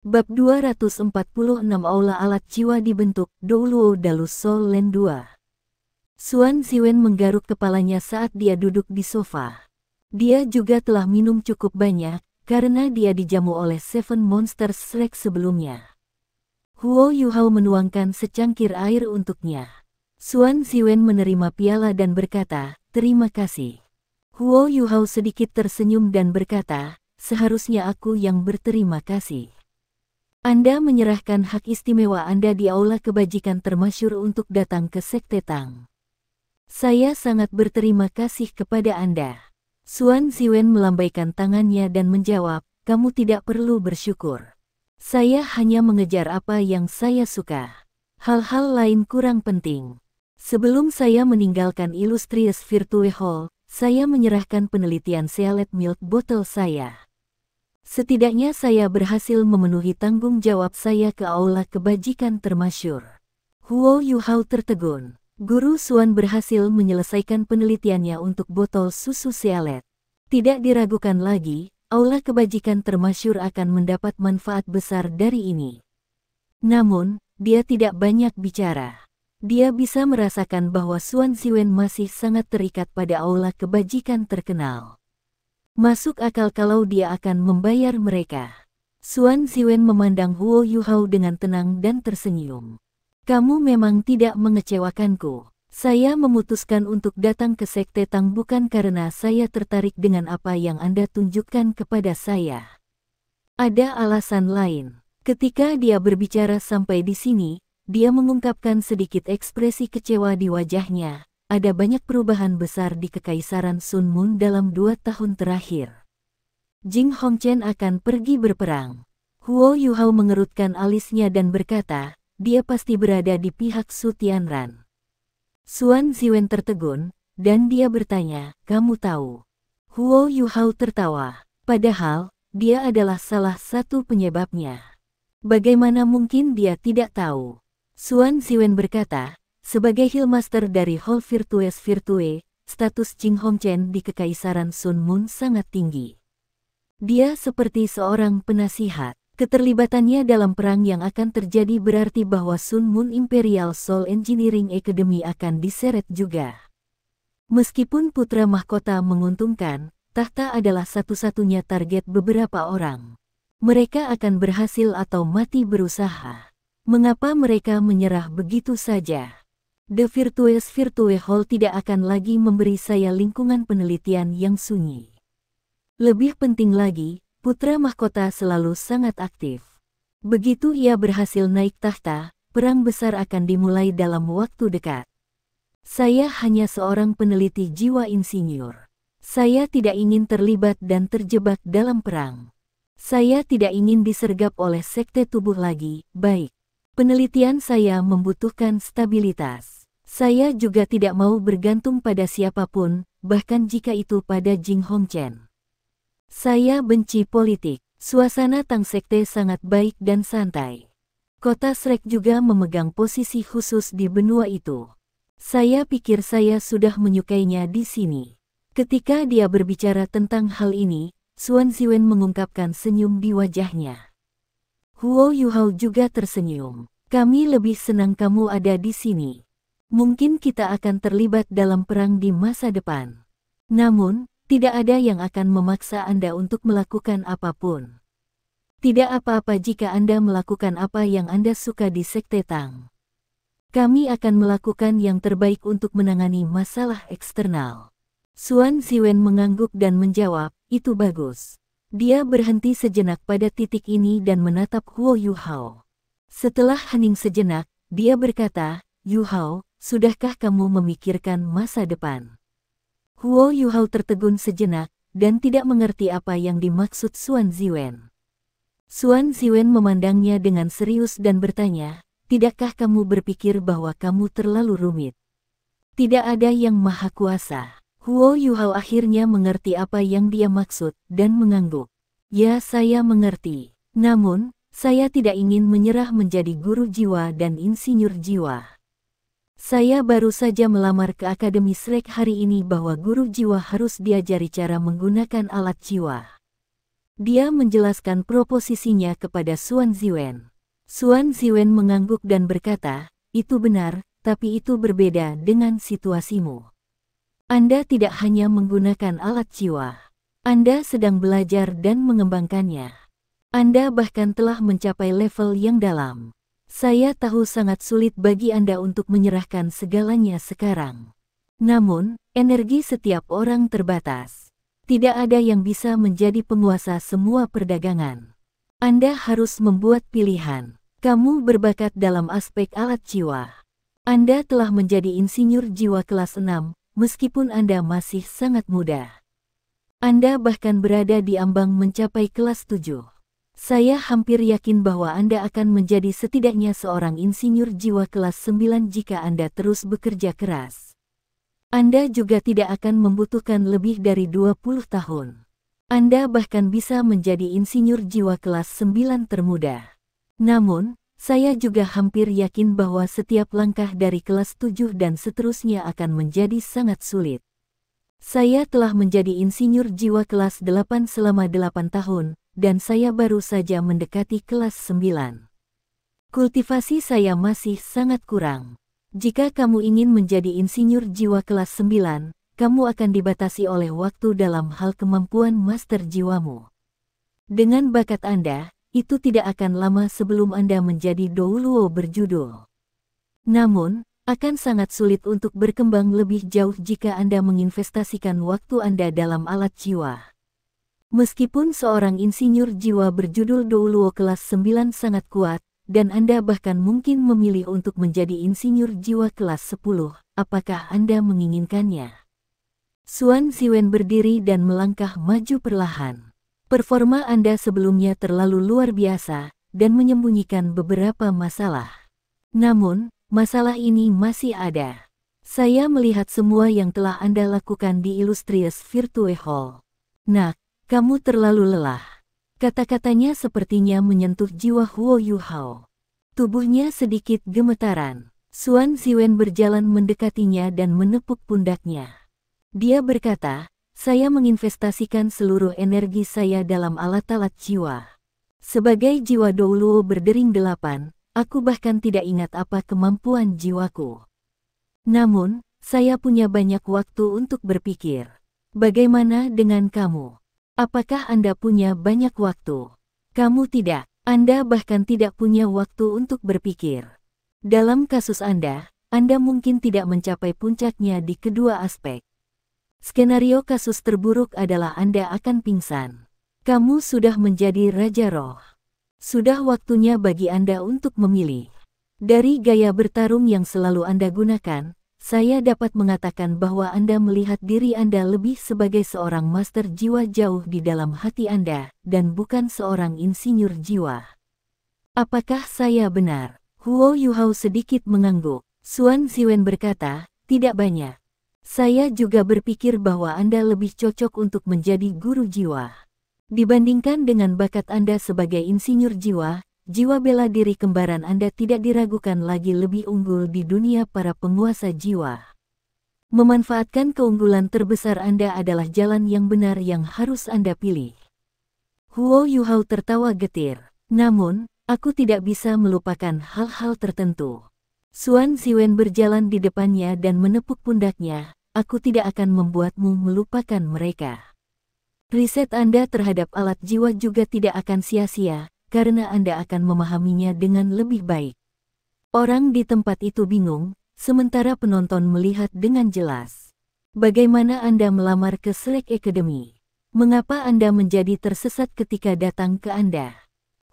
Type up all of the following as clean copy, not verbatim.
Bab 246 Aula Alat Jiwa dibentuk, Douluo Dalus Sol Len 2. Xuan Ziwen menggaruk kepalanya saat dia duduk di sofa. Dia juga telah minum cukup banyak, karena dia dijamu oleh Seven Monsters Shrek sebelumnya. Huo Yuhao menuangkan secangkir air untuknya. Xuan Ziwen menerima piala dan berkata, "Terima kasih." Huo Yuhao sedikit tersenyum dan berkata, "Seharusnya aku yang berterima kasih. Anda menyerahkan hak istimewa Anda di Aula Kebajikan Termasyur untuk datang ke Sekte Tang. Saya sangat berterima kasih kepada Anda." Xuan Ziwen melambaikan tangannya dan menjawab, "Kamu tidak perlu bersyukur. Saya hanya mengejar apa yang saya suka. Hal-hal lain kurang penting. Sebelum saya meninggalkan Illustrious Virtue Hall, saya menyerahkan penelitian Sealet Milk Bottle saya. Setidaknya saya berhasil memenuhi tanggung jawab saya ke Aula Kebajikan Termasyur." Huo Yuhao tertegun. Guru Xuan berhasil menyelesaikan penelitiannya untuk botol susu Sealet. Tidak diragukan lagi, Aula Kebajikan Termasyur akan mendapat manfaat besar dari ini. Namun, dia tidak banyak bicara. Dia bisa merasakan bahwa Xuan Ziwen masih sangat terikat pada Aula Kebajikan terkenal. Masuk akal kalau dia akan membayar mereka. Xuan Ziwen memandang Huo Yuhao dengan tenang dan tersenyum. "Kamu memang tidak mengecewakanku. Saya memutuskan untuk datang ke Sekte Tang bukan karena saya tertarik dengan apa yang Anda tunjukkan kepada saya. Ada alasan lain." Ketika dia berbicara sampai di sini, dia mengungkapkan sedikit ekspresi kecewa di wajahnya. Ada banyak perubahan besar di Kekaisaran Sun Moon dalam 2 tahun terakhir. Jing Hongchen akan pergi berperang. Huo Yuhao mengerutkan alisnya dan berkata, "Dia pasti berada di pihak Su Tianran." Xuan Ziwen tertegun, dan dia bertanya, "Kamu tahu?" Huo Yuhao tertawa. Padahal, dia adalah salah satu penyebabnya. Bagaimana mungkin dia tidak tahu? Xuan Ziwen berkata, "Sebagai Hillmaster dari Hall Virtues Virtue, status Jing Hongchen di Kekaisaran Sun Moon sangat tinggi. Dia seperti seorang penasihat. Keterlibatannya dalam perang yang akan terjadi berarti bahwa Sun Moon Imperial Soul Engineering Academy akan diseret juga. Meskipun putra mahkota menguntungkan, tahta adalah satu-satunya target beberapa orang. Mereka akan berhasil atau mati berusaha. Mengapa mereka menyerah begitu saja? The Virtues Virtue Hall tidak akan lagi memberi saya lingkungan penelitian yang sunyi. Lebih penting lagi, putra mahkota selalu sangat aktif. Begitu ia berhasil naik tahta, perang besar akan dimulai dalam waktu dekat. Saya hanya seorang peneliti jiwa insinyur. Saya tidak ingin terlibat dan terjebak dalam perang. Saya tidak ingin disergap oleh sekte tubuh lagi, baik. Penelitian saya membutuhkan stabilitas. Saya juga tidak mau bergantung pada siapapun, bahkan jika itu pada Jing Hongchen. Saya benci politik. Suasana Tang Sekte sangat baik dan santai. Kota Shrek juga memegang posisi khusus di benua itu. Saya pikir saya sudah menyukainya di sini." Ketika dia berbicara tentang hal ini, Xuan Ziwen mengungkapkan senyum di wajahnya. Huo Yuhao juga tersenyum. "Kami lebih senang kamu ada di sini. Mungkin kita akan terlibat dalam perang di masa depan. Namun, tidak ada yang akan memaksa Anda untuk melakukan apapun. Tidak apa-apa jika Anda melakukan apa yang Anda suka di Sekte Tang. Kami akan melakukan yang terbaik untuk menangani masalah eksternal." Xuan Ziwen mengangguk dan menjawab, "Itu bagus." Dia berhenti sejenak pada titik ini dan menatap Huo Yuhao. Setelah hening sejenak, dia berkata, "Yuhao, sudahkah kamu memikirkan masa depan?" Huo Yuhao tertegun sejenak, dan tidak mengerti apa yang dimaksud Xuan Ziwen. Xuan Ziwen memandangnya dengan serius dan bertanya, "Tidakkah kamu berpikir bahwa kamu terlalu rumit? Tidak ada yang maha kuasa." Huo Yuhao akhirnya mengerti apa yang dia maksud, dan mengangguk. "Ya, saya mengerti. Namun, saya tidak ingin menyerah menjadi guru jiwa dan insinyur jiwa. Saya baru saja melamar ke Akademi Shrek hari ini bahwa guru jiwa harus diajari cara menggunakan alat jiwa. Dia menjelaskan proposisinya kepada Xuan Ziwen. Xuan Ziwen mengangguk dan berkata, "Itu benar, tapi itu berbeda dengan situasimu. Anda tidak hanya menggunakan alat jiwa. Anda sedang belajar dan mengembangkannya. Anda bahkan telah mencapai level yang dalam. Saya tahu sangat sulit bagi Anda untuk menyerahkan segalanya sekarang. Namun, energi setiap orang terbatas. Tidak ada yang bisa menjadi penguasa semua perdagangan. Anda harus membuat pilihan. Kamu berbakat dalam aspek alat jiwa. Anda telah menjadi insinyur jiwa kelas 6, meskipun Anda masih sangat muda. Anda bahkan berada di ambang mencapai kelas 7. Saya hampir yakin bahwa Anda akan menjadi setidaknya seorang insinyur jiwa kelas 9 jika Anda terus bekerja keras. Anda juga tidak akan membutuhkan lebih dari 20 tahun. Anda bahkan bisa menjadi insinyur jiwa kelas 9 termuda. Namun, saya juga hampir yakin bahwa setiap langkah dari kelas 7 dan seterusnya akan menjadi sangat sulit. Saya telah menjadi insinyur jiwa kelas 8 selama 8 tahun, dan saya baru saja mendekati kelas 9. Kultivasi saya masih sangat kurang. Jika kamu ingin menjadi insinyur jiwa kelas 9, kamu akan dibatasi oleh waktu dalam hal kemampuan master jiwamu. Dengan bakat Anda, itu tidak akan lama sebelum Anda menjadi Douluo berjudul. Namun, akan sangat sulit untuk berkembang lebih jauh jika Anda menginvestasikan waktu Anda dalam alat jiwa. Meskipun seorang insinyur jiwa berjudul Douluo kelas 9 sangat kuat, dan Anda bahkan mungkin memilih untuk menjadi insinyur jiwa kelas 10, apakah Anda menginginkannya? Xuan Ziwen berdiri dan melangkah maju perlahan. Performa Anda sebelumnya terlalu luar biasa, dan menyembunyikan beberapa masalah. Namun, masalah ini masih ada. Saya melihat semua yang telah Anda lakukan di Illustrious Virtue Hall. Nak, kamu terlalu lelah. Kata-katanya sepertinya menyentuh jiwa Huo Yuhao. Tubuhnya sedikit gemetaran. Xuan Ziwen berjalan mendekatinya dan menepuk pundaknya. Dia berkata, "Saya menginvestasikan seluruh energi saya dalam alat-alat jiwa. Sebagai jiwa Douluo berdering 8, aku bahkan tidak ingat apa kemampuan jiwaku. Namun, saya punya banyak waktu untuk berpikir. Bagaimana dengan kamu? Apakah Anda punya banyak waktu? Kamu tidak. Anda bahkan tidak punya waktu untuk berpikir. Dalam kasus Anda mungkin tidak mencapai puncaknya di kedua aspek. Skenario kasus terburuk adalah Anda akan pingsan. Kamu sudah menjadi Raja Roh. Sudah waktunya bagi Anda untuk memilih. Dari gaya bertarung yang selalu Anda gunakan, saya dapat mengatakan bahwa Anda melihat diri Anda lebih sebagai seorang master jiwa jauh di dalam hati Anda, dan bukan seorang insinyur jiwa. Apakah saya benar?" Huo Yuhao sedikit mengangguk. Xuan Ziwen berkata, "Tidak banyak. Saya juga berpikir bahwa Anda lebih cocok untuk menjadi guru jiwa. Dibandingkan dengan bakat Anda sebagai insinyur jiwa, jiwa bela diri kembaran Anda tidak diragukan lagi lebih unggul di dunia para penguasa jiwa. Memanfaatkan keunggulan terbesar Anda adalah jalan yang benar yang harus Anda pilih." Huo Yuhao tertawa getir. "Namun, aku tidak bisa melupakan hal-hal tertentu." Xuan Ziwen berjalan di depannya dan menepuk pundaknya. "Aku tidak akan membuatmu melupakan mereka. Riset Anda terhadap alat jiwa juga tidak akan sia-sia, karena Anda akan memahaminya dengan lebih baik." Orang di tempat itu bingung, sementara penonton melihat dengan jelas. "Bagaimana Anda melamar ke Slack Academy? Mengapa Anda menjadi tersesat ketika datang ke Anda?"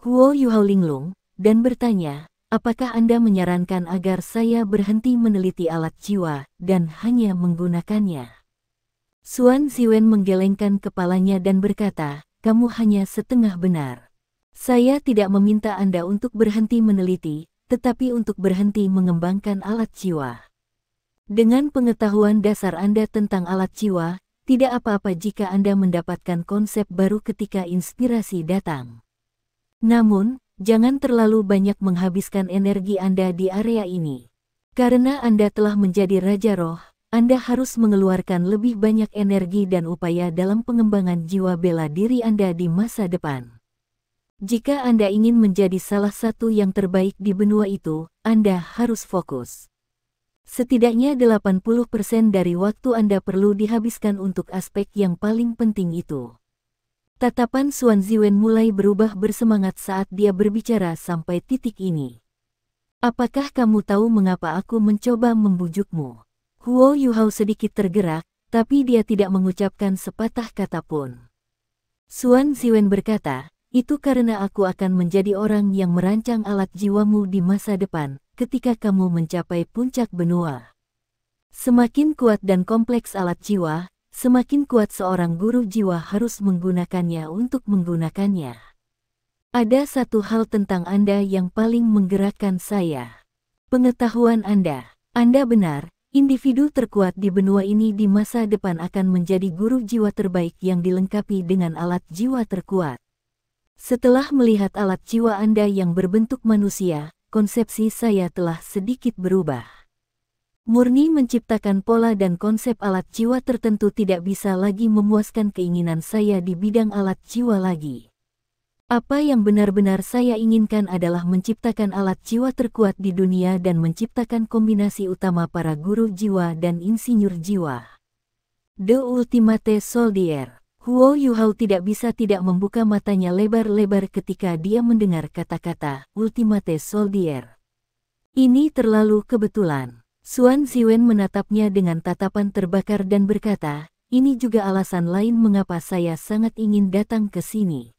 Huo Yuhao linglung, dan bertanya, "Apakah Anda menyarankan agar saya berhenti meneliti alat jiwa, dan hanya menggunakannya?" Xuan Ziwen menggelengkan kepalanya dan berkata, "Kamu hanya setengah benar. Saya tidak meminta Anda untuk berhenti meneliti, tetapi untuk berhenti mengembangkan alat jiwa. Dengan pengetahuan dasar Anda tentang alat jiwa, tidak apa-apa jika Anda mendapatkan konsep baru ketika inspirasi datang. Namun, jangan terlalu banyak menghabiskan energi Anda di area ini. Karena Anda telah menjadi Raja Roh, Anda harus mengeluarkan lebih banyak energi dan upaya dalam pengembangan jiwa bela diri Anda di masa depan. Jika Anda ingin menjadi salah satu yang terbaik di benua itu, Anda harus fokus. Setidaknya 80% dari waktu Anda perlu dihabiskan untuk aspek yang paling penting itu. Tatapan Xuan Ziwen mulai berubah bersemangat saat dia berbicara sampai titik ini. Apakah kamu tahu mengapa aku mencoba membujukmu? Huo Yuhao sedikit tergerak, tapi dia tidak mengucapkan sepatah kata pun. Xuan Ziwen berkata, itu karena aku akan menjadi orang yang merancang alat jiwamu di masa depan, ketika kamu mencapai puncak benua. Semakin kuat dan kompleks alat jiwa, semakin kuat seorang guru jiwa harus menggunakannya untuk menggunakannya. Ada satu hal tentang Anda yang paling menggerakkan saya. Pengetahuan Anda. Anda benar. Individu terkuat di benua ini di masa depan akan menjadi guru jiwa terbaik yang dilengkapi dengan alat jiwa terkuat. Setelah melihat alat jiwa Anda yang berbentuk manusia, konsepsi saya telah sedikit berubah. Murni menciptakan pola dan konsep alat jiwa tertentu tidak bisa lagi memuaskan keinginan saya di bidang alat jiwa lagi. Apa yang benar-benar saya inginkan adalah menciptakan alat jiwa terkuat di dunia dan menciptakan kombinasi utama para guru jiwa dan insinyur jiwa. The Ultimate Soldier. Huo Yuhao tidak bisa tidak membuka matanya lebar-lebar ketika dia mendengar kata-kata Ultimate Soldier. Ini terlalu kebetulan. Xuan Ziwen menatapnya dengan tatapan terbakar dan berkata, ini juga alasan lain mengapa saya sangat ingin datang ke sini.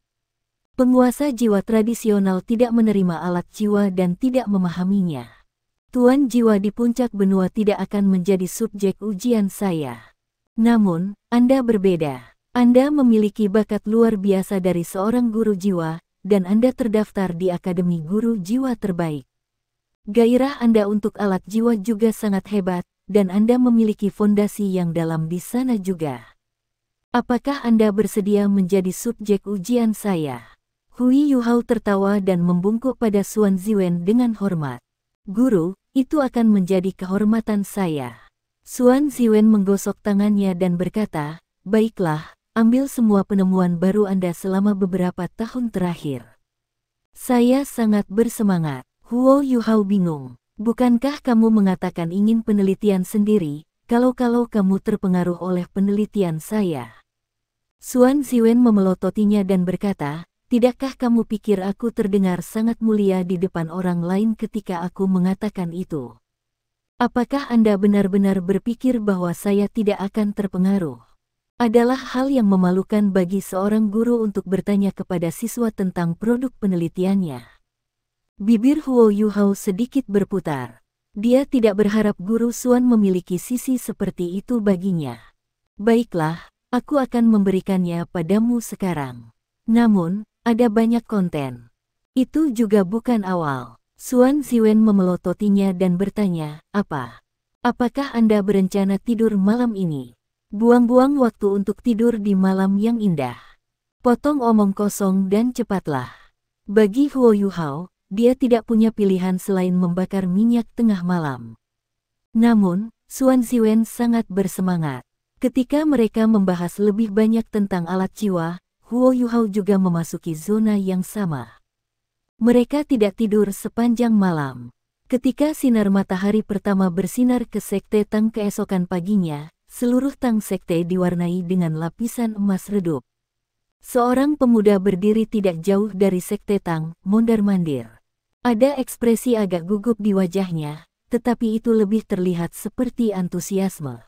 Penguasa jiwa tradisional tidak menerima alat jiwa dan tidak memahaminya. Tuan jiwa di puncak benua tidak akan menjadi subjek ujian saya. Namun, Anda berbeda. Anda memiliki bakat luar biasa dari seorang guru jiwa, dan Anda terdaftar di Akademi Guru Jiwa Terbaik. Gairah Anda untuk alat jiwa juga sangat hebat, dan Anda memiliki fondasi yang dalam di sana juga. Apakah Anda bersedia menjadi subjek ujian saya? Hui Yuhao tertawa dan membungkuk pada Xuan Ziwen dengan hormat. Guru, itu akan menjadi kehormatan saya. Xuan Ziwen menggosok tangannya dan berkata, baiklah, ambil semua penemuan baru Anda selama beberapa tahun terakhir. Saya sangat bersemangat. Huo Yuhao bingung. Bukankah kamu mengatakan ingin penelitian sendiri, kalau-kalau kamu terpengaruh oleh penelitian saya? Xuan Ziwen memelototinya dan berkata, tidakkah kamu pikir aku terdengar sangat mulia di depan orang lain ketika aku mengatakan itu? Apakah Anda benar-benar berpikir bahwa saya tidak akan terpengaruh? Adalah hal yang memalukan bagi seorang guru untuk bertanya kepada siswa tentang produk penelitiannya. Bibir Huo Yuhao sedikit berputar. Dia tidak berharap guru Xuan memiliki sisi seperti itu baginya. Baiklah, aku akan memberikannya padamu sekarang. Namun, ada banyak konten. Itu juga bukan awal. Xuan Ziwen memelototinya dan bertanya, apa? Apakah Anda berencana tidur malam ini? Buang-buang waktu untuk tidur di malam yang indah. Potong omong kosong dan cepatlah. Bagi Huo Yuhao, dia tidak punya pilihan selain membakar minyak tengah malam. Namun, Xuan Ziwen sangat bersemangat. Ketika mereka membahas lebih banyak tentang alat jiwa, Huo Yuhao juga memasuki zona yang sama. Mereka tidak tidur sepanjang malam. Ketika sinar matahari pertama bersinar ke Sekte Tang keesokan paginya, seluruh Tang Sekte diwarnai dengan lapisan emas redup. Seorang pemuda berdiri tidak jauh dari Sekte Tang, mondar-mandir. Ada ekspresi agak gugup di wajahnya, tetapi itu lebih terlihat seperti antusiasme.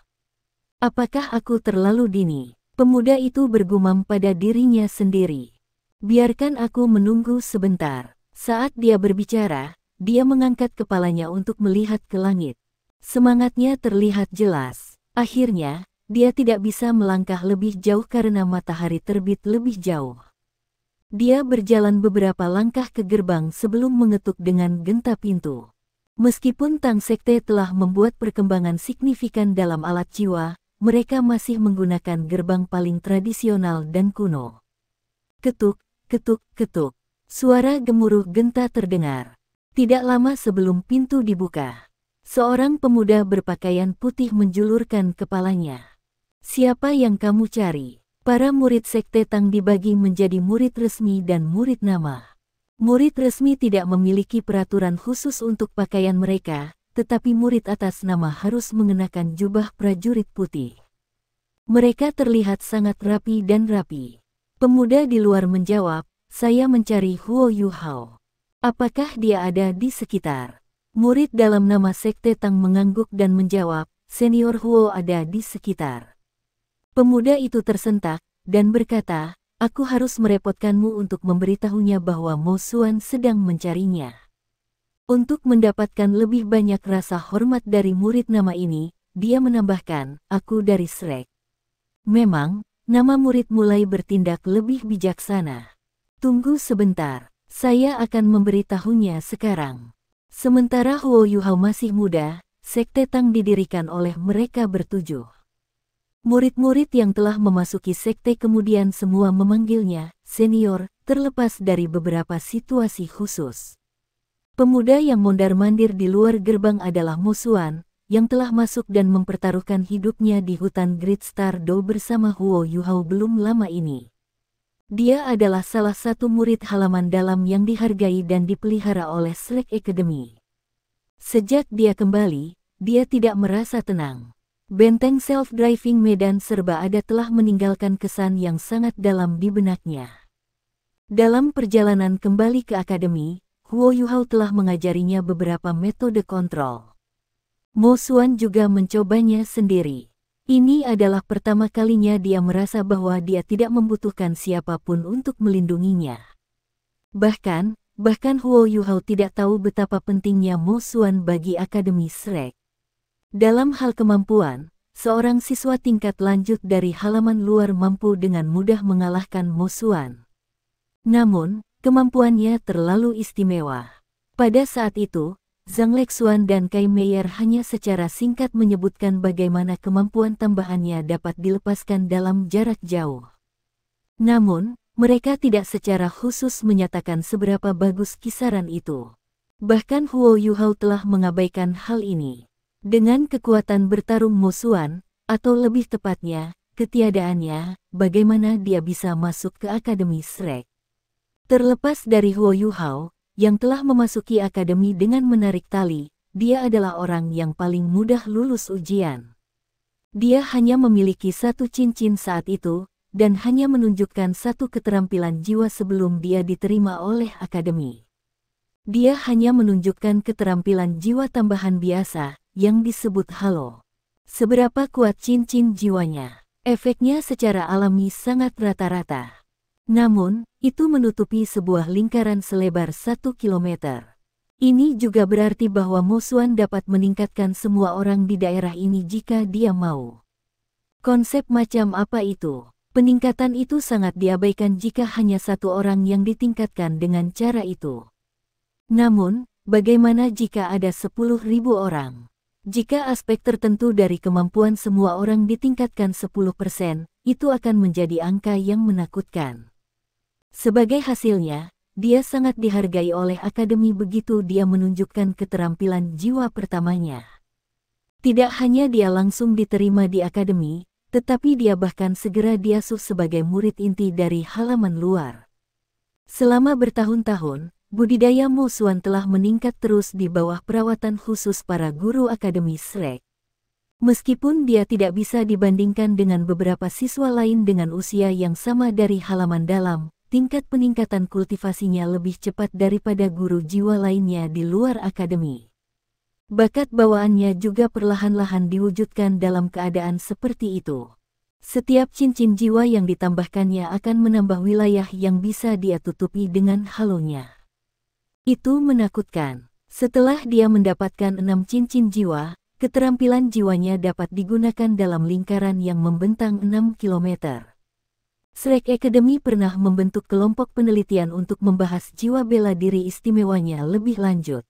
Apakah aku terlalu dini? Pemuda itu bergumam pada dirinya sendiri. Biarkan aku menunggu sebentar. Saat dia berbicara, dia mengangkat kepalanya untuk melihat ke langit. Semangatnya terlihat jelas. Akhirnya, dia tidak bisa melangkah lebih jauh karena matahari terbit lebih jauh. Dia berjalan beberapa langkah ke gerbang sebelum mengetuk dengan genta pintu. Meskipun Tang Sekte telah membuat perkembangan signifikan dalam alat jiwa, mereka masih menggunakan gerbang paling tradisional dan kuno. Ketuk, ketuk, ketuk. Suara gemuruh genta terdengar. Tidak lama sebelum pintu dibuka, Seorang pemuda berpakaian putih menjulurkan kepalanya. Siapa yang kamu cari? Para murid Sekte Tang dibagi menjadi murid resmi dan murid nama. Murid resmi tidak memiliki peraturan khusus untuk pakaian mereka, tetapi murid atas nama harus mengenakan jubah prajurit putih. Mereka terlihat sangat rapi dan rapi. Pemuda di luar menjawab, saya mencari Huo Yuhao. Apakah dia ada di sekitar? Murid dalam nama Sekte Tang mengangguk dan menjawab, Senior Huo ada di sekitar. Pemuda itu tersentak, dan berkata, aku harus merepotkanmu untuk memberitahunya bahwa Mo Xuan sedang mencarinya. Untuk mendapatkan lebih banyak rasa hormat dari murid nama ini, dia menambahkan, aku dari Shrek. Memang, nama murid mulai bertindak lebih bijaksana. Tunggu sebentar, saya akan memberitahunya sekarang. Sementara Huo Yuhao masih muda, Sekte Tang didirikan oleh mereka bertujuh. Murid-murid yang telah memasuki sekte kemudian semua memanggilnya senior, terlepas dari beberapa situasi khusus. Pemuda yang mondar-mandir di luar gerbang adalah Mo Xuan, yang telah masuk dan mempertaruhkan hidupnya di hutan Great Star Do bersama Huo Yuhao belum lama ini. Dia adalah salah satu murid halaman dalam yang dihargai dan dipelihara oleh Shrek Academy. Sejak dia kembali, dia tidak merasa tenang. Benteng self-driving Medan Serba Ada telah meninggalkan kesan yang sangat dalam di benaknya. Dalam perjalanan kembali ke akademi, Huo Yuhao telah mengajarinya beberapa metode kontrol. Mo Xuan juga mencobanya sendiri. Ini adalah pertama kalinya dia merasa bahwa dia tidak membutuhkan siapapun untuk melindunginya. Bahkan Huo Yuhao tidak tahu betapa pentingnya Mo Xuan bagi Akademi Shrek. Dalam hal kemampuan, seorang siswa tingkat lanjut dari halaman luar mampu dengan mudah mengalahkan Mo Xuan. Namun, kemampuannya terlalu istimewa. Pada saat itu, Zhang Lexuan dan Kai Meier hanya secara singkat menyebutkan bagaimana kemampuan tambahannya dapat dilepaskan dalam jarak jauh. Namun, mereka tidak secara khusus menyatakan seberapa bagus kisaran itu. Bahkan Huo Yuhao telah mengabaikan hal ini. Dengan kekuatan bertarung Mo Xuan, atau lebih tepatnya, ketiadaannya, bagaimana dia bisa masuk ke Akademi Shrek. Terlepas dari Huo Yuhao, yang telah memasuki akademi dengan menarik tali, dia adalah orang yang paling mudah lulus ujian. Dia hanya memiliki satu cincin saat itu, dan hanya menunjukkan satu keterampilan jiwa sebelum dia diterima oleh akademi. Dia hanya menunjukkan keterampilan jiwa tambahan biasa, yang disebut halo. Seberapa kuat cincin jiwanya? Efeknya secara alami sangat rata-rata. Namun, itu menutupi sebuah lingkaran selebar 1 kilometer. Ini juga berarti bahwa Mo Xuan dapat meningkatkan semua orang di daerah ini jika dia mau. Konsep macam apa itu? Peningkatan itu sangat diabaikan jika hanya satu orang yang ditingkatkan dengan cara itu. Namun, bagaimana jika ada 10.000 orang? Jika aspek tertentu dari kemampuan semua orang ditingkatkan 10%, itu akan menjadi angka yang menakutkan. Sebagai hasilnya, dia sangat dihargai oleh akademi begitu dia menunjukkan keterampilan jiwa pertamanya. Tidak hanya dia langsung diterima di akademi, tetapi dia bahkan segera diasuh sebagai murid inti dari halaman luar. Selama bertahun-tahun, budidaya Mo Xuan telah meningkat terus di bawah perawatan khusus para guru Akademi Shrek. Meskipun dia tidak bisa dibandingkan dengan beberapa siswa lain dengan usia yang sama dari halaman dalam, tingkat peningkatan kultivasinya lebih cepat daripada guru jiwa lainnya di luar akademi. Bakat bawaannya juga perlahan-lahan diwujudkan dalam keadaan seperti itu. Setiap cincin jiwa yang ditambahkannya akan menambah wilayah yang bisa dia tutupi dengan halonya. Itu menakutkan. Setelah dia mendapatkan 6 cincin jiwa, keterampilan jiwanya dapat digunakan dalam lingkaran yang membentang 6 km. Shrek Academy pernah membentuk kelompok penelitian untuk membahas jiwa bela diri istimewanya lebih lanjut.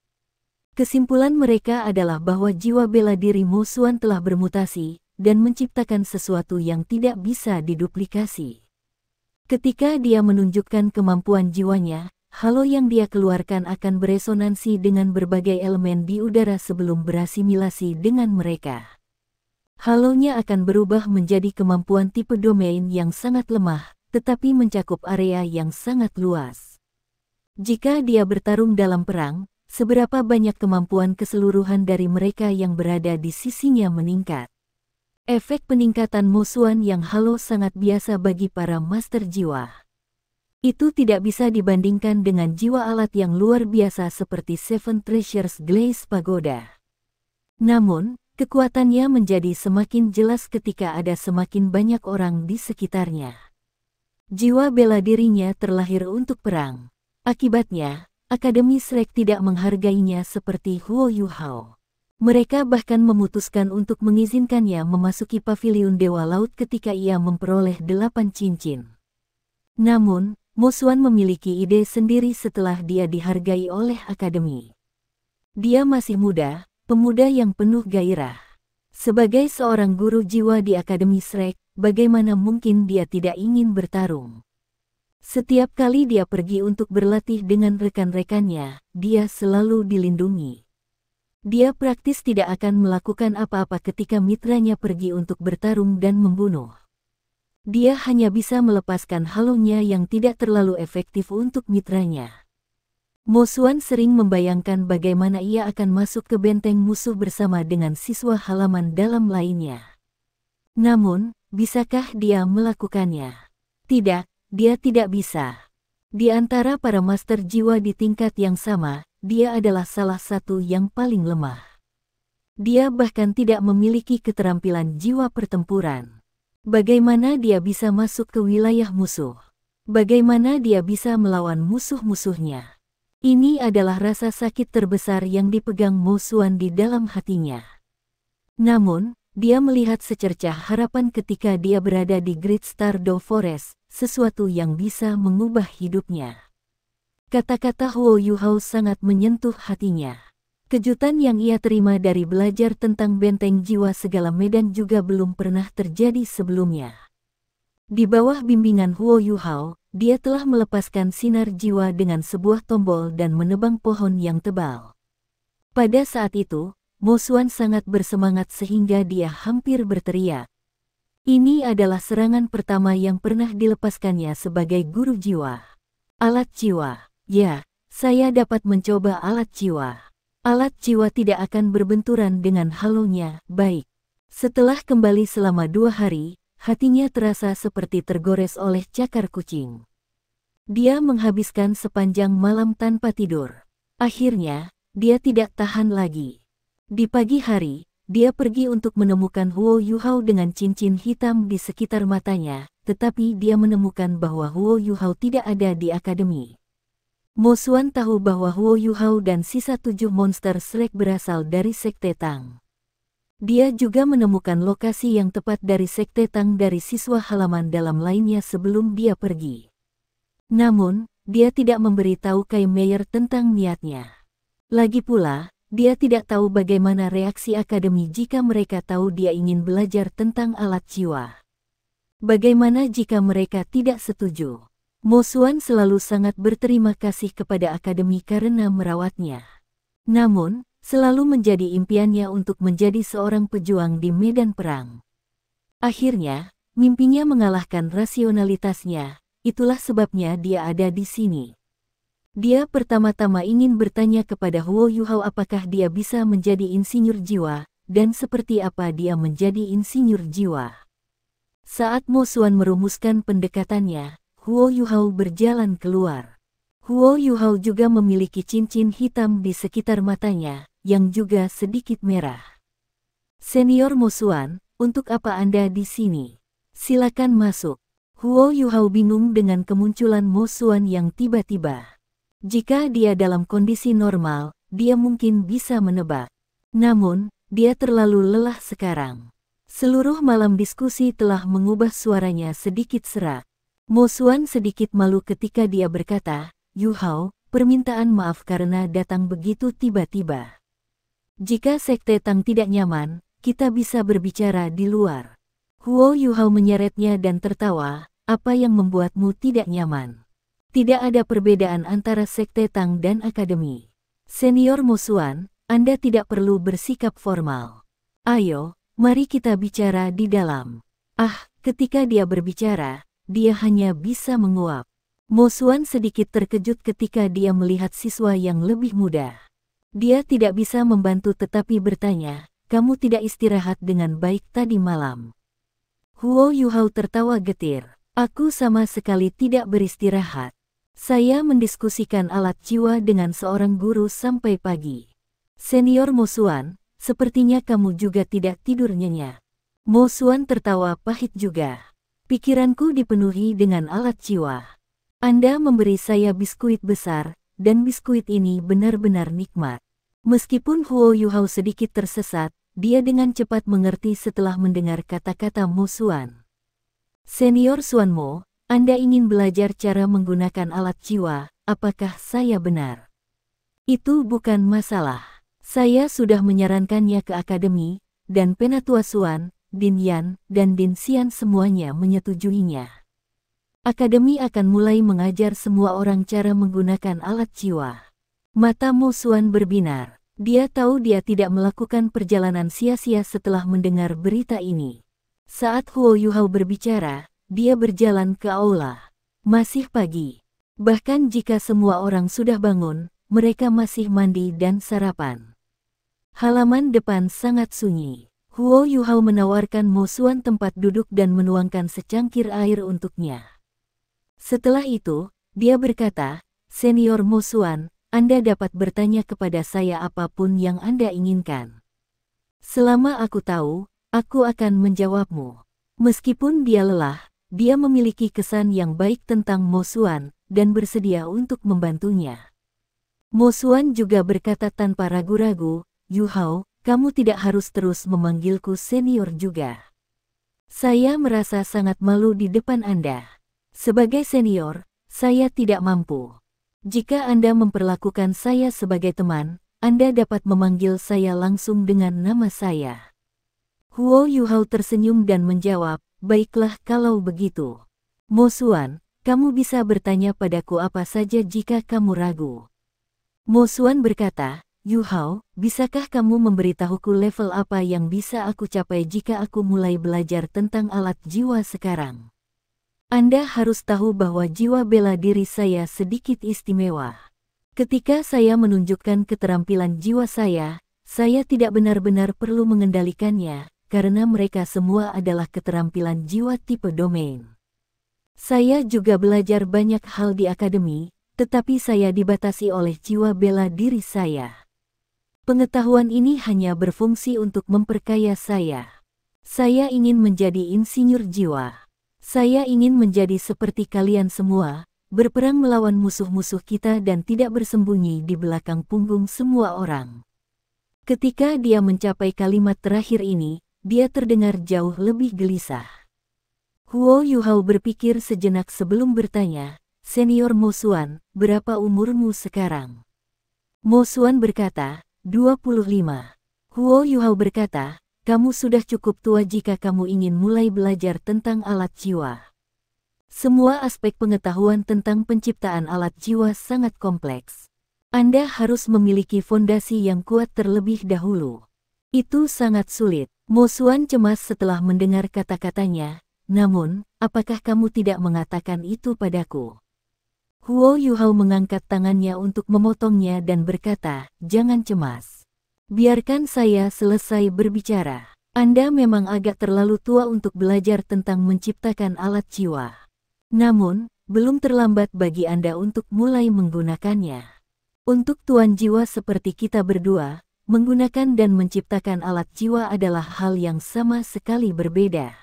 Kesimpulan mereka adalah bahwa jiwa bela diri Mo Xuan telah bermutasi, dan menciptakan sesuatu yang tidak bisa diduplikasi. Ketika dia menunjukkan kemampuan jiwanya, halo yang dia keluarkan akan beresonansi dengan berbagai elemen di udara sebelum berasimilasi dengan mereka. Halonya akan berubah menjadi kemampuan tipe domain yang sangat lemah, tetapi mencakup area yang sangat luas. Jika dia bertarung dalam perang, seberapa banyak kemampuan keseluruhan dari mereka yang berada di sisinya meningkat. Efek peningkatan musuhan yang halo sangat biasa bagi para master jiwa. Itu tidak bisa dibandingkan dengan jiwa alat yang luar biasa seperti Seven Treasures Glaze Pagoda. Namun, kekuatannya menjadi semakin jelas ketika ada semakin banyak orang di sekitarnya. Jiwa bela dirinya terlahir untuk perang. Akibatnya, Akademi Shrek tidak menghargainya seperti Huo Yuhao. Mereka bahkan memutuskan untuk mengizinkannya memasuki paviliun Dewa Laut ketika ia memperoleh 8 cincin. Namun, Mo Xuan memiliki ide sendiri setelah dia dihargai oleh Akademi. Dia masih muda, pemuda yang penuh gairah. Sebagai seorang guru jiwa di Akademi Shrek, bagaimana mungkin dia tidak ingin bertarung? Setiap kali dia pergi untuk berlatih dengan rekan-rekannya, dia selalu dilindungi. Dia praktis tidak akan melakukan apa-apa ketika mitranya pergi untuk bertarung dan membunuh. Dia hanya bisa melepaskan halonya yang tidak terlalu efektif untuk mitranya. Mo Xuan sering membayangkan bagaimana ia akan masuk ke benteng musuh bersama dengan siswa halaman dalam lainnya. Namun, bisakah dia melakukannya? Tidak, dia tidak bisa. Di antara para master jiwa di tingkat yang sama, dia adalah salah satu yang paling lemah. Dia bahkan tidak memiliki keterampilan jiwa pertempuran. Bagaimana dia bisa masuk ke wilayah musuh? Bagaimana dia bisa melawan musuh-musuhnya? Ini adalah rasa sakit terbesar yang dipegang Mo Xuan di dalam hatinya. Namun, dia melihat secercah harapan ketika dia berada di Great Stardew Forest, sesuatu yang bisa mengubah hidupnya. Kata-kata Huo Yuhao sangat menyentuh hatinya. Kejutan yang ia terima dari belajar tentang benteng jiwa segala medan juga belum pernah terjadi sebelumnya. Di bawah bimbingan Huo Yuhao, dia telah melepaskan sinar jiwa dengan sebuah tombol dan menebang pohon yang tebal. Pada saat itu, Mo Xuan sangat bersemangat sehingga dia hampir berteriak. Ini adalah serangan pertama yang pernah dilepaskannya sebagai guru jiwa. Alat jiwa. Ya, saya dapat mencoba alat jiwa. Alat jiwa tidak akan berbenturan dengan halonya, baik. Setelah kembali selama 2 hari, hatinya terasa seperti tergores oleh cakar kucing. Dia menghabiskan sepanjang malam tanpa tidur. Akhirnya, dia tidak tahan lagi. Di pagi hari, dia pergi untuk menemukan Huo Yuhao dengan cincin hitam di sekitar matanya, tetapi dia menemukan bahwa Huo Yuhao tidak ada di akademi. Mo Xuan tahu bahwa Huo Yuhao dan sisa 7 monster Shrek berasal dari Sekte Tang. Dia juga menemukan lokasi yang tepat dari Sekte Tang dari siswa halaman dalam lainnya sebelum dia pergi. Namun, dia tidak memberitahu Kai Meier tentang niatnya. Lagi pula, dia tidak tahu bagaimana reaksi akademi jika mereka tahu dia ingin belajar tentang alat jiwa. Bagaimana jika mereka tidak setuju? Mo Xuan selalu sangat berterima kasih kepada akademi karena merawatnya. Namun, selalu menjadi impiannya untuk menjadi seorang pejuang di medan perang. Akhirnya, mimpinya mengalahkan rasionalitasnya, itulah sebabnya dia ada di sini. Dia pertama-tama ingin bertanya kepada Huo Yuhao apakah dia bisa menjadi insinyur jiwa, dan seperti apa dia menjadi insinyur jiwa. Saat Mo Xuan merumuskan pendekatannya, Huo Yuhao berjalan keluar. Huo Yuhao juga memiliki cincin hitam di sekitar matanya, yang juga sedikit merah. Senior Mo Xuan, untuk apa Anda di sini? Silakan masuk. Huo Yuhao bingung dengan kemunculan Mo Xuan yang tiba-tiba. Jika dia dalam kondisi normal, dia mungkin bisa menebak. Namun, dia terlalu lelah sekarang. Seluruh malam diskusi telah mengubah suaranya sedikit serak. Mo Xuan sedikit malu ketika dia berkata, Yuhao, permintaan maaf karena datang begitu tiba-tiba. Jika Sekte Tang tidak nyaman, kita bisa berbicara di luar. Huo Yuhao menyeretnya dan tertawa, apa yang membuatmu tidak nyaman? Tidak ada perbedaan antara Sekte Tang dan Akademi. Senior Mo Xuan, Anda tidak perlu bersikap formal. Ayo, mari kita bicara di dalam. Ketika dia berbicara, dia hanya bisa menguap. Mo Xuan sedikit terkejut ketika dia melihat siswa yang lebih muda. Dia tidak bisa membantu tetapi bertanya, kamu tidak istirahat dengan baik tadi malam? Huo Yuhao tertawa getir. Aku sama sekali tidak beristirahat. Saya mendiskusikan alat jiwa dengan seorang guru sampai pagi. Senior Mo Xuan, sepertinya kamu juga tidak tidur nyenyak. Mo Xuan tertawa pahit juga. Pikiranku dipenuhi dengan alat jiwa. Anda memberi saya biskuit besar, dan biskuit ini benar-benar nikmat. Meskipun Huo Yuhao sedikit tersesat, dia dengan cepat mengerti setelah mendengar kata-kata Mo Xuan. Senior Xuan Mo, Anda ingin belajar cara menggunakan alat jiwa, apakah saya benar? Itu bukan masalah. Saya sudah menyarankannya ke akademi, dan Penatua Xuan, Din Yan, dan Din Xian semuanya menyetujuinya. Akademi akan mulai mengajar semua orang cara menggunakan alat jiwa. Mata Mo Xuan berbinar. Dia tahu dia tidak melakukan perjalanan sia-sia setelah mendengar berita ini. Saat Huo Yuhao berbicara, dia berjalan ke aula. Masih pagi. Bahkan jika semua orang sudah bangun, mereka masih mandi dan sarapan. Halaman depan sangat sunyi. Huo Yuhao menawarkan Mo Xuan tempat duduk dan menuangkan secangkir air untuknya. Setelah itu, dia berkata, Senior Mo Xuan, Anda dapat bertanya kepada saya apapun yang Anda inginkan. Selama aku tahu, aku akan menjawabmu. Meskipun dia lelah, dia memiliki kesan yang baik tentang Mo Xuan, dan bersedia untuk membantunya. Mo Xuan juga berkata tanpa ragu-ragu, Yuhao, kamu tidak harus terus memanggilku senior juga. Saya merasa sangat malu di depan Anda. Sebagai senior, saya tidak mampu. Jika Anda memperlakukan saya sebagai teman, Anda dapat memanggil saya langsung dengan nama saya. Huo Yuhao tersenyum dan menjawab, baiklah kalau begitu. Mo Xuan, kamu bisa bertanya padaku apa saja jika kamu ragu. Mo Xuan berkata, Yuhao, bisakah kamu memberitahuku level apa yang bisa aku capai jika aku mulai belajar tentang alat jiwa sekarang? Anda harus tahu bahwa jiwa bela diri saya sedikit istimewa. Ketika saya menunjukkan keterampilan jiwa saya tidak benar-benar perlu mengendalikannya, karena mereka semua adalah keterampilan jiwa tipe domain. Saya juga belajar banyak hal di akademi, tetapi saya dibatasi oleh jiwa bela diri saya. Pengetahuan ini hanya berfungsi untuk memperkaya saya. Saya ingin menjadi insinyur jiwa. Saya ingin menjadi seperti kalian semua, berperang melawan musuh-musuh kita dan tidak bersembunyi di belakang punggung semua orang. Ketika dia mencapai kalimat terakhir ini, dia terdengar jauh lebih gelisah. Huo Yuhao berpikir sejenak sebelum bertanya, Senior Mo Xuan, berapa umurmu sekarang? Mo Xuan berkata, 25. Huo Yuhao berkata, kamu sudah cukup tua jika kamu ingin mulai belajar tentang alat jiwa. Semua aspek pengetahuan tentang penciptaan alat jiwa sangat kompleks. Anda harus memiliki fondasi yang kuat terlebih dahulu. Itu sangat sulit. Mo Xuan cemas setelah mendengar kata-katanya, namun, apakah kamu tidak mengatakan itu padaku? Huo Yuhao mengangkat tangannya untuk memotongnya dan berkata, jangan cemas. Biarkan saya selesai berbicara. Anda memang agak terlalu tua untuk belajar tentang menciptakan alat jiwa. Namun, belum terlambat bagi Anda untuk mulai menggunakannya. Untuk tuan jiwa seperti kita berdua, menggunakan dan menciptakan alat jiwa adalah hal yang sama sekali berbeda.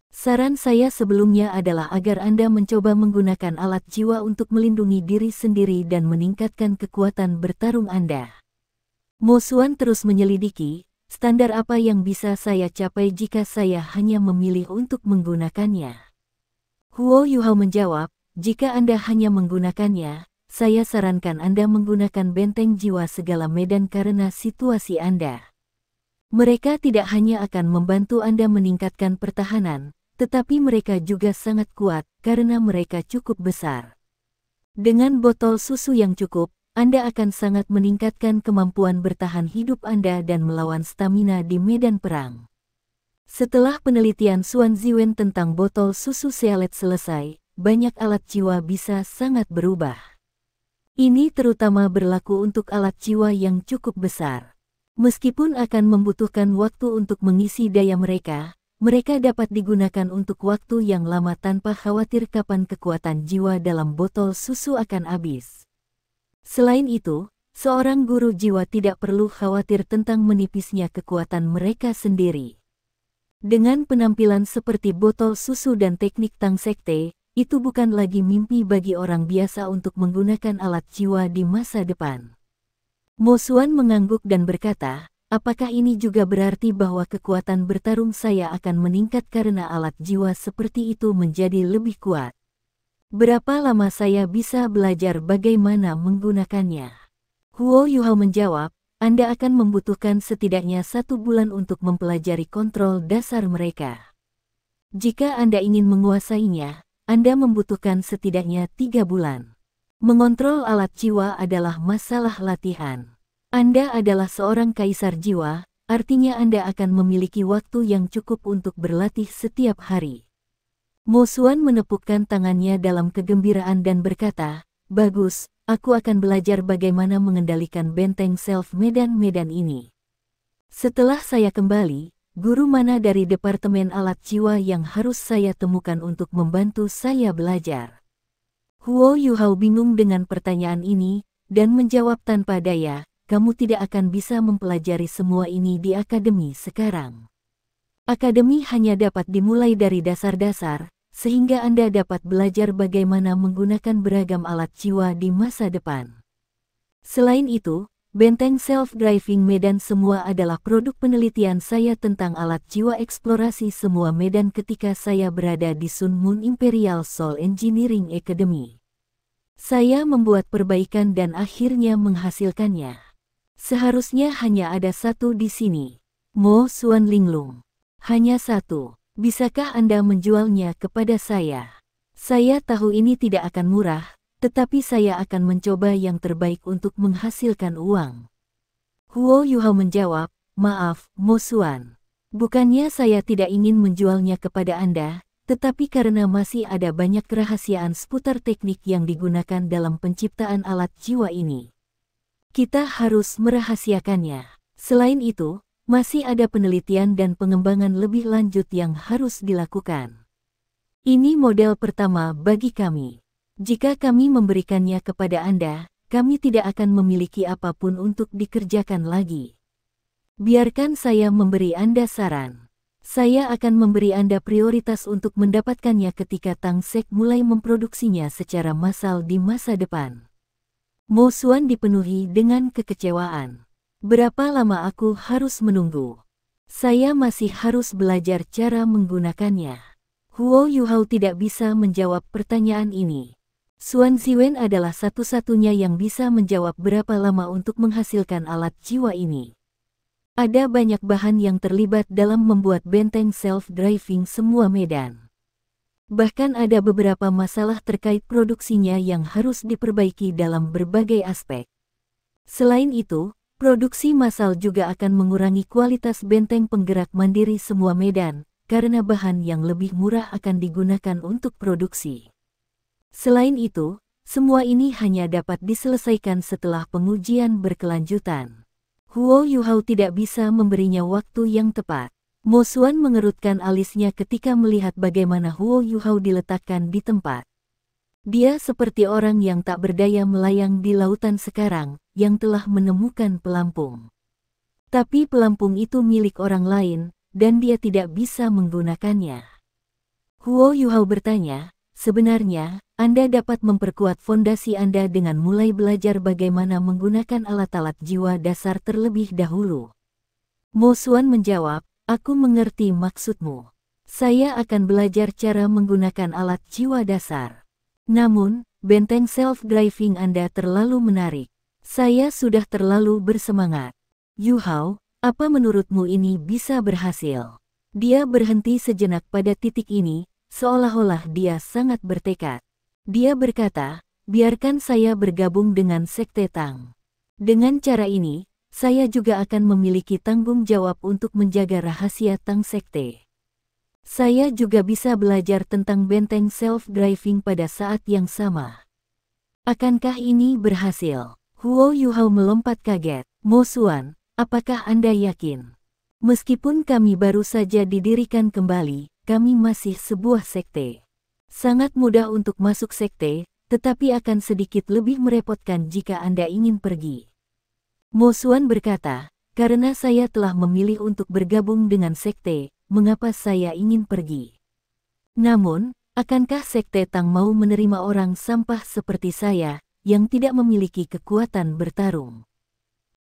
Saran saya sebelumnya adalah agar Anda mencoba menggunakan alat jiwa untuk melindungi diri sendiri dan meningkatkan kekuatan bertarung Anda. Mo Xuan terus menyelidiki, standar apa yang bisa saya capai jika saya hanya memilih untuk menggunakannya. Huo Yuhao menjawab, jika Anda hanya menggunakannya, saya sarankan Anda menggunakan benteng jiwa segala medan karena situasi Anda. Mereka tidak hanya akan membantu Anda meningkatkan pertahanan, tetapi mereka juga sangat kuat karena mereka cukup besar. Dengan botol susu yang cukup, Anda akan sangat meningkatkan kemampuan bertahan hidup Anda dan melawan stamina di medan perang. Setelah penelitian Xuan Ziwen tentang botol susu Sealet selesai, banyak alat jiwa bisa sangat berubah. Ini terutama berlaku untuk alat jiwa yang cukup besar. Meskipun akan membutuhkan waktu untuk mengisi daya mereka dapat digunakan untuk waktu yang lama tanpa khawatir kapan kekuatan jiwa dalam botol susu akan habis. Selain itu, seorang guru jiwa tidak perlu khawatir tentang menipisnya kekuatan mereka sendiri. Dengan penampilan seperti botol susu dan teknik Tang Sekte, itu bukan lagi mimpi bagi orang biasa untuk menggunakan alat jiwa di masa depan. Mo Xuan mengangguk dan berkata, apakah ini juga berarti bahwa kekuatan bertarung saya akan meningkat karena alat jiwa seperti itu menjadi lebih kuat? Berapa lama saya bisa belajar bagaimana menggunakannya? Huo Yuhao menjawab, Anda akan membutuhkan setidaknya 1 bulan untuk mempelajari kontrol dasar mereka. Jika Anda ingin menguasainya, Anda membutuhkan setidaknya 3 bulan. Mengontrol alat jiwa adalah masalah latihan. Anda adalah seorang kaisar jiwa, artinya Anda akan memiliki waktu yang cukup untuk berlatih setiap hari. Mo Xuan menepukkan tangannya dalam kegembiraan dan berkata, bagus, aku akan belajar bagaimana mengendalikan benteng self medan-medan ini. Setelah saya kembali, guru mana dari Departemen Alat Jiwa yang harus saya temukan untuk membantu saya belajar? Huo Yuhao bingung dengan pertanyaan ini, dan menjawab tanpa daya, kamu tidak akan bisa mempelajari semua ini di akademi sekarang. Akademi hanya dapat dimulai dari dasar-dasar, sehingga Anda dapat belajar bagaimana menggunakan beragam alat jiwa di masa depan. Selain itu, benteng self-driving medan semua adalah produk penelitian saya tentang alat jiwa eksplorasi semua medan ketika saya berada di Sun Moon Imperial Soul Engineering Academy. Saya membuat perbaikan dan akhirnya menghasilkannya. Seharusnya hanya ada 1 di sini. Mo Xuan linglung. Hanya 1. Bisakah Anda menjualnya kepada saya? Saya tahu ini tidak akan murah, tetapi saya akan mencoba yang terbaik untuk menghasilkan uang. Huo Yuhao menjawab, maaf, Mo Xuan. Bukannya saya tidak ingin menjualnya kepada Anda, tetapi karena masih ada banyak kerahasiaan seputar teknik yang digunakan dalam penciptaan alat jiwa ini. Kita harus merahasiakannya. Selain itu, masih ada penelitian dan pengembangan lebih lanjut yang harus dilakukan. Ini model pertama bagi kami. Jika kami memberikannya kepada Anda, kami tidak akan memiliki apapun untuk dikerjakan lagi. Biarkan saya memberi Anda saran. Saya akan memberi Anda prioritas untuk mendapatkannya ketika Tang Sek mulai memproduksinya secara massal di masa depan. Mo Xuan dipenuhi dengan kekecewaan. Berapa lama aku harus menunggu? Saya masih harus belajar cara menggunakannya. Huo Yuhao tidak bisa menjawab pertanyaan ini. Xuan Ziwen adalah satu-satunya yang bisa menjawab berapa lama untuk menghasilkan alat jiwa ini. Ada banyak bahan yang terlibat dalam membuat benteng self-driving semua medan. Bahkan ada beberapa masalah terkait produksinya yang harus diperbaiki dalam berbagai aspek. Selain itu, produksi massal juga akan mengurangi kualitas benteng penggerak mandiri semua medan, karena bahan yang lebih murah akan digunakan untuk produksi. Selain itu, semua ini hanya dapat diselesaikan setelah pengujian berkelanjutan. Huo Yuhao tidak bisa memberinya waktu yang tepat. Mo Xuan mengerutkan alisnya ketika melihat bagaimana Huo Yuhao diletakkan di tempat. Dia seperti orang yang tak berdaya melayang di lautan sekarang, yang telah menemukan pelampung. Tapi pelampung itu milik orang lain, dan dia tidak bisa menggunakannya. Huo Yuhao bertanya, sebenarnya, Anda dapat memperkuat fondasi Anda dengan mulai belajar bagaimana menggunakan alat-alat jiwa dasar terlebih dahulu. Mo Xuan menjawab, aku mengerti maksudmu. Saya akan belajar cara menggunakan alat jiwa dasar. Namun, benteng self-driving Anda terlalu menarik. Saya sudah terlalu bersemangat. Yuhao, apa menurutmu ini bisa berhasil? Dia berhenti sejenak pada titik ini, seolah-olah dia sangat bertekad. Dia berkata, biarkan saya bergabung dengan Sekte Tang. Dengan cara ini, saya juga akan memiliki tanggung jawab untuk menjaga rahasia Tang Sekte. Saya juga bisa belajar tentang benteng self-driving pada saat yang sama. Akankah ini berhasil? Huo Yuhao melompat kaget. Mo Xuan, apakah Anda yakin? Meskipun kami baru saja didirikan kembali, kami masih sebuah sekte. Sangat mudah untuk masuk sekte, tetapi akan sedikit lebih merepotkan jika Anda ingin pergi. Mo Xuan berkata, karena saya telah memilih untuk bergabung dengan sekte, mengapa saya ingin pergi? Namun, akankah Sekte Tang mau menerima orang sampah seperti saya, yang tidak memiliki kekuatan bertarung?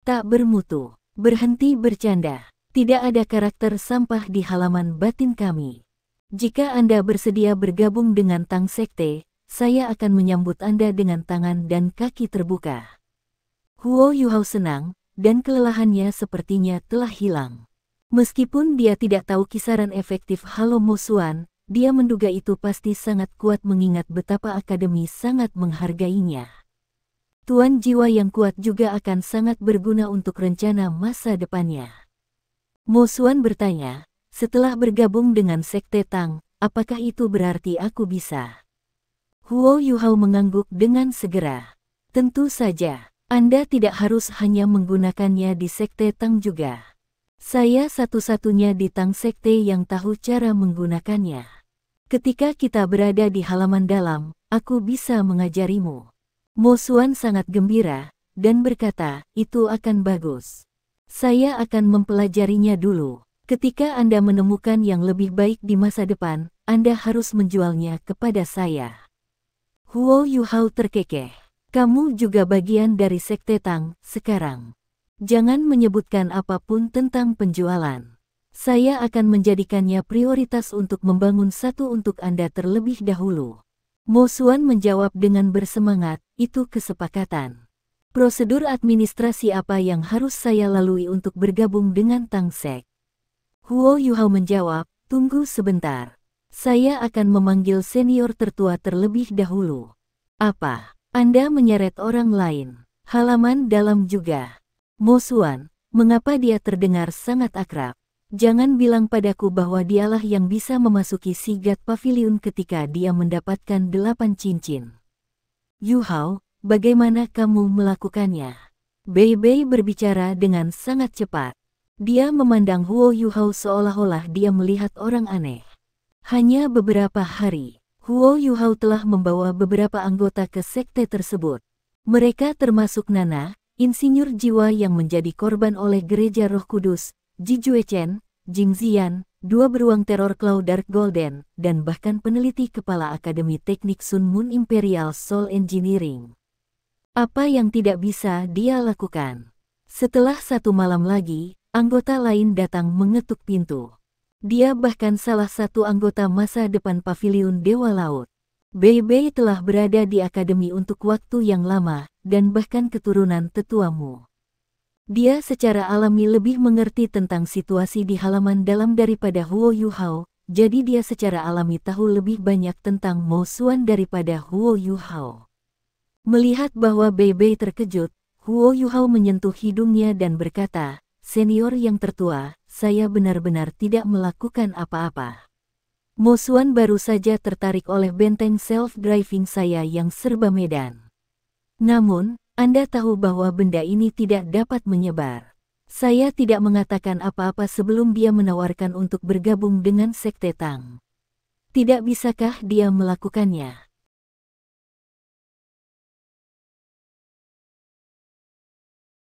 Tak bermutu, berhenti bercanda, tidak ada karakter sampah di halaman batin kami. Jika Anda bersedia bergabung dengan Tang Sekte, saya akan menyambut Anda dengan tangan dan kaki terbuka. Huo Yuhao senang, dan kelelahannya sepertinya telah hilang. Meskipun dia tidak tahu kisaran efektif Halo Mo Xuan, dia menduga itu pasti sangat kuat mengingat betapa akademi sangat menghargainya. Tuan jiwa yang kuat juga akan sangat berguna untuk rencana masa depannya. Mo Xuan bertanya, setelah bergabung dengan Sekte Tang, apakah itu berarti aku bisa? Huo Yuhao mengangguk dengan segera. Tentu saja, Anda tidak harus hanya menggunakannya di Sekte Tang juga. Saya satu-satunya di Tang Sekte yang tahu cara menggunakannya. Ketika kita berada di halaman dalam, aku bisa mengajarimu. Mo Xuan sangat gembira, dan berkata, itu akan bagus. Saya akan mempelajarinya dulu. Ketika Anda menemukan yang lebih baik di masa depan, Anda harus menjualnya kepada saya. Huo Yuhao terkekeh. Kamu juga bagian dari Sekte Tang, sekarang. Jangan menyebutkan apapun tentang penjualan. Saya akan menjadikannya prioritas untuk membangun satu untuk Anda terlebih dahulu. Mo Xuan menjawab dengan bersemangat, itu kesepakatan. Prosedur administrasi apa yang harus saya lalui untuk bergabung dengan Tang Sek? Huo Yuhao menjawab, tunggu sebentar. Saya akan memanggil senior tertua terlebih dahulu. Apa? Anda menyeret orang lain. Halaman dalam juga. Mo Xuan, mengapa dia terdengar sangat akrab? Jangan bilang padaku bahwa dialah yang bisa memasuki Sigat Pavilion ketika dia mendapatkan 8 cincin. Yuhao, bagaimana kamu melakukannya? Bei Bei berbicara dengan sangat cepat. Dia memandang Huo Yuhao seolah-olah dia melihat orang aneh. Hanya beberapa hari, Huo Yuhao telah membawa beberapa anggota ke sekte tersebut. Mereka termasuk Nana, insinyur jiwa yang menjadi korban oleh Gereja Roh Kudus, Ji Juechen, Jing Ziyan, 2 beruang teror Cloud Dark Golden, dan bahkan peneliti kepala Akademi Teknik Sun Moon Imperial Soul Engineering. Apa yang tidak bisa dia lakukan? Setelah 1 malam lagi, anggota lain datang mengetuk pintu. Dia bahkan salah satu anggota masa depan Pavilion Dewa Laut. Bei Bei telah berada di akademi untuk waktu yang lama, dan bahkan keturunan tetuamu. Dia secara alami lebih mengerti tentang situasi di halaman dalam daripada Huo Yuhao, jadi dia secara alami tahu lebih banyak tentang Mo Xuan daripada Huo Yuhao. Melihat bahwa Bei Bei terkejut, Huo Yuhao menyentuh hidungnya dan berkata, senior yang tertua, saya benar-benar tidak melakukan apa-apa. Mo Xuan baru saja tertarik oleh benteng self-driving saya yang serba medan. Namun, Anda tahu bahwa benda ini tidak dapat menyebar. Saya tidak mengatakan apa-apa sebelum dia menawarkan untuk bergabung dengan Sekte Tang. Tidak bisakah dia melakukannya?